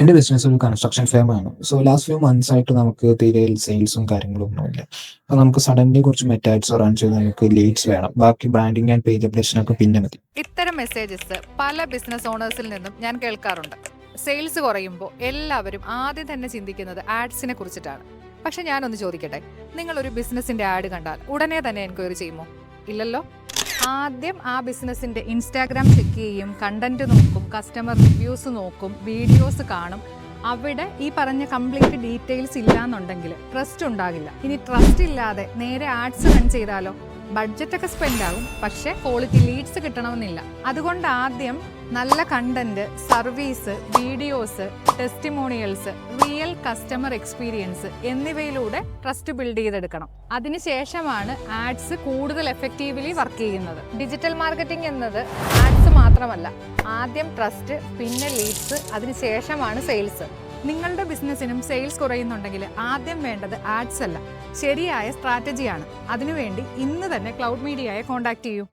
എൻ്റെ ബിസിനസ് ഒരു കൺസ്ട്രക്ഷൻ ഫേമാണ്. സോ ലാസ്റ്റ് ഫ്യൂ മന്ത്സ് ആയിട്ട് നമുക്ക് തീരെ സെയിൽസും കാര്യങ്ങളും ഒന്നുമില്ല. അപ്പോൾ നമുക്ക് സഡൻലി കുറച്ച് മെറ്റാഡ്സ് റൺ ചെയ്ത് നമുക്ക് ലീഡ്സ് വേണം. ബാക്കി ബ്രാൻഡിങ് ആൻഡ് പേജ് അപ്ഡേഷനൊക്കെ പിന്നെ മതി. ഇത്തരം മെസ്സേജസ് പല ബിസിനസ് ഓണേഴ്സിൽ നിന്നും ഞാൻ കേൾക്കാറുണ്ട്. സെയിൽസ് കുറയുമ്പോൾ എല്ലാവരും ആദ്യം തന്നെ ചിന്തിക്കുന്നത് ആഡ്സിനെ കുറിച്ചിട്ടാണ്. പക്ഷെ ഞാനൊന്ന് ചോദിക്കട്ടെ, നിങ്ങൾ ഒരു ബിസിനസിന്റെ ആഡ് കണ്ടാൽ ഉടനെ തന്നെ എൻക്വയറി ചെയ്യുമോ? ഇല്ലല്ലോ. ആദ്യം ആ ബിസിനസിന്റെ ഇൻസ്റ്റാഗ്രാം ചെക്ക് ചെയ്യും, കണ്ടന്റ് നോക്കും, കസ്റ്റമർ റിവ്യൂസ് നോക്കും, വീഡിയോസ് കാണും. അവിടെ ഈ പറഞ്ഞ കംപ്ലീറ്റ് ഡീറ്റെയിൽസ് ഇല്ലാന്നുണ്ടെങ്കിൽ ട്രസ്റ്റ് ഉണ്ടാകില്ല. ഇനി ട്രസ്റ്റ് ഇല്ലാതെ നേരെ ആഡ്സ് റൺ ചെയ്താലോ? ബഡ്ജറ്റ് ഒക്കെ സ്പെൻഡ് ആകും, പക്ഷെ ക്വാളിറ്റി ലീഡ്സ് കിട്ടണമെന്നില്ല. അതുകൊണ്ട് ആദ്യം നല്ല content, service, videos, testimonials, real customer experience എന്നിവയിലൂടെ ട്രസ്റ്റ് ബിൽഡ് ചെയ്തെടുക്കണം. അതിനുശേഷമാണ് ആഡ്സ് കൂടുതൽ എഫക്റ്റീവ്ലി വർക്ക് ചെയ്യുന്നത്. ഡിജിറ്റൽ മാർക്കറ്റിംഗ് എന്നത് ആഡ്സ് മാത്രമല്ല, ആദ്യം ട്രസ്റ്റ്, പിന്നെ ലീഡ്സ്, അതിനുശേഷമാണ് സെയിൽസ്. നിങ്ങളുടെ ബിസിനസ്സിനും സെയിൽസ് കുറയുന്നുണ്ടെങ്കിൽ ആദ്യം വേണ്ടത് ആഡ്സ് അല്ല, ശരിയായ സ്ട്രാറ്റജിയാണ്. അതിനുവേണ്ടി ഇന്ന് തന്നെ ക്ലൗഡ് മീഡിയയെ കോൺടാക്ട് ചെയ്യൂ.